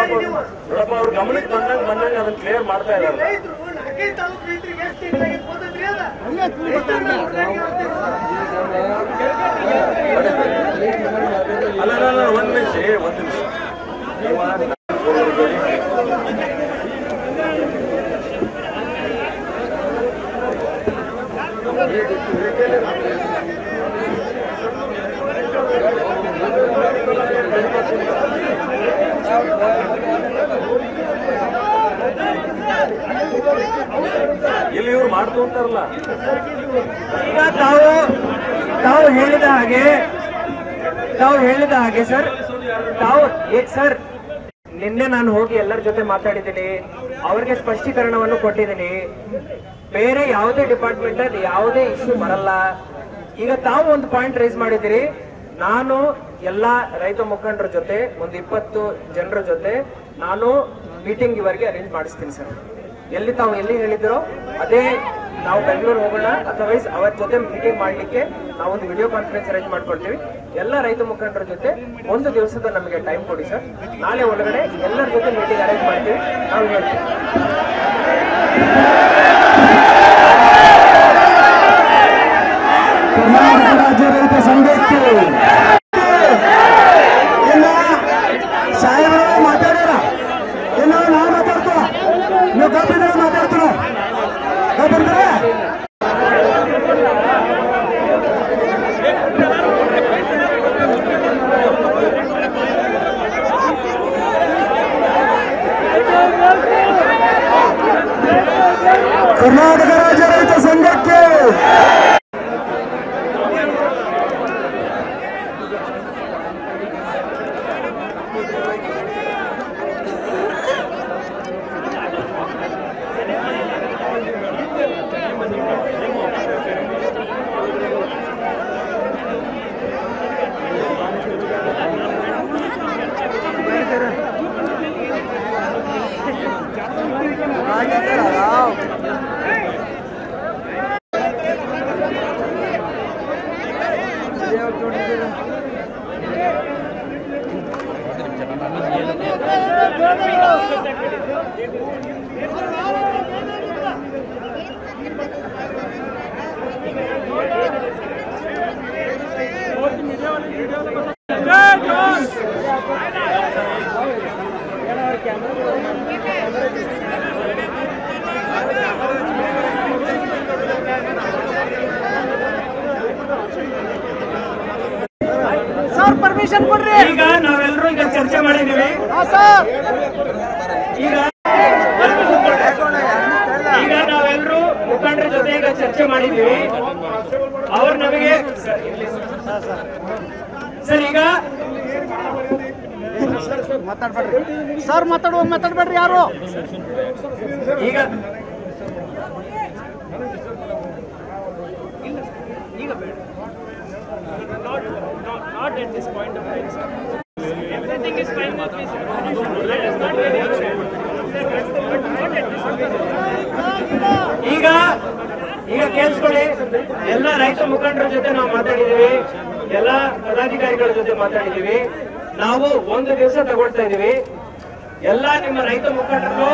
ನೋಡಪ್ಪ ಅವ್ರ ಗಮನಕ್ಕೆ ಬಂದಂಗ ಅದನ್ನ ಕ್ಲಿಯರ್ ಮಾಡ್ತಾ ಇದ್ದಾರೆ. ಅಲ್ಲ ಒಂದ್ ನಿಮಿಷ ಇಲ್ಲಿ ಇವ್ರು ಮಾಡ್ತು ಅಂತಾರಲ್ಲ. ಈಗ ತಾವು ಹೇಳಿದ ಹಾಗೆ ಸರ್ ನಿನ್ನೆ ನಾನು ಹೋಗಿ ಎಲ್ಲರ ಜೊತೆ ಮಾತಾಡಿದ್ದೀನಿ, ಅವ್ರಿಗೆ ಸ್ಪಷ್ಟೀಕರಣವನ್ನು ಕೊಟ್ಟಿದ್ದೀನಿ. ಬೇರೆ ಯಾವುದೇ ಡಿಪಾರ್ಟ್ಮೆಂಟ್ ಅಲ್ಲಿ ಯಾವುದೇ ಇಶ್ಯೂ ಬರಲ್ಲ. ಈಗ ತಾವು ಒಂದು ಪಾಯಿಂಟ್ ರೈಸ್ ಮಾಡಿದಿರಿ, ನಾನು ಎಲ್ಲಾ ರೈತ ಮುಖಂಡರ ಜೊತೆ ಒಂದು 20 ಜನರ ಜೊತೆ ನಾನು ಮೀಟಿಂಗ್ ಇವರಿಗೆ ಅರೇಂಜ್ ಮಾಡಿಸ್ತೀನಿ ಸರ್. ತಾವು ಎಲ್ಲಿ ಹೇಳಿದ್ರು ಅದೇ ನಾವು ಬೆಂಗಳೂರು ಹೋಗೋಣ, ಅಥರ್ವೈಸ್ ಅವರ ಜೊತೆ ಮೀಟಿಂಗ್ ಮಾಡ್ಲಿಕ್ಕೆ ನಾವೊಂದು ವಿಡಿಯೋ ಕಾನ್ಫರೆನ್ಸ್ ಅರೇಂಜ್ ಮಾಡ್ಕೊಳ್ತೀವಿ. ಎಲ್ಲ ರೈತ ಮುಖಂಡರ ಜೊತೆ ಒಂದು ದಿವಸದ ನಮಗೆ ಟೈಮ್ ಕೊಡಿ ಸರ್. ನಾಳೆ ಒಳಗಡೆ ಎಲ್ಲರ ಜೊತೆ ಮೀಟಿಂಗ್ ಅರೇಂಜ್ ಮಾಡ್ತೀವಿ. ನಾವು ಹೇಳ್ತೀವಿ ಕರ್ನಾಟಕ ರಾಜ್ಯ ರೈತ ಸಂಘಕ್ಕೆ ಸಾಹೇಬರು ಮಾತಾಡೋಣ, ಇಲ್ಲ ನಾವು ಮಾತಾಡ್ತೋ, ನೀವು ಗಪ್ಪಿದ್ರೆ ಮಾತಾಡ್ತೀರ ಗಪ್ಪಿದ್ರೆ. ಕರ್ನಾಟಕ ರಾಜ್ಯ ರೈತ ಸಂಘಕ್ಕೆ ಸರ್ ಪರ್ಮಿಷನ್ ಕೊಡ್ರಿ. ಈಗ ನಾವೆಲ್ಲರೂ ಈಗ ಚರ್ಚೆ ಮಾಡಿದೀವಿ. ಈಗ ನಾವೆಲ್ಲರೂ ಮುಖಂಡರ ಜೊತೆ ಈಗ ಚರ್ಚೆ ಮಾಡಿದೀವಿ. ಅವ್ರು ನಮಗೆ ಸರ್ ಈಗ ಸರ್ ಮಾತಾಡ್ಬೇಡ್ರಿ ಯಾರು. ಈಗ not at this point of time, sir. Everything is fine with me, sir. Let us not get into ಈಗ ಕೇಳಿಸ್ಕೊಳ್ಳಿ. ಎಲ್ಲ ರೈತ ಮುಖಂಡರ ಜೊತೆ ನಾವು ಮಾತಾಡಿದೀವಿ, ಎಲ್ಲ ಪದಾಧಿಕಾರಿಗಳ ಜೊತೆ ಮಾತಾಡಿದೀವಿ. ನಾವು ಒಂದು ದಿವಸ ತಗೊಳ್ತಾ ಇದೀವಿ. ಎಲ್ಲ ನಿಮ್ಮ ರೈತ ಮುಖಂಡರು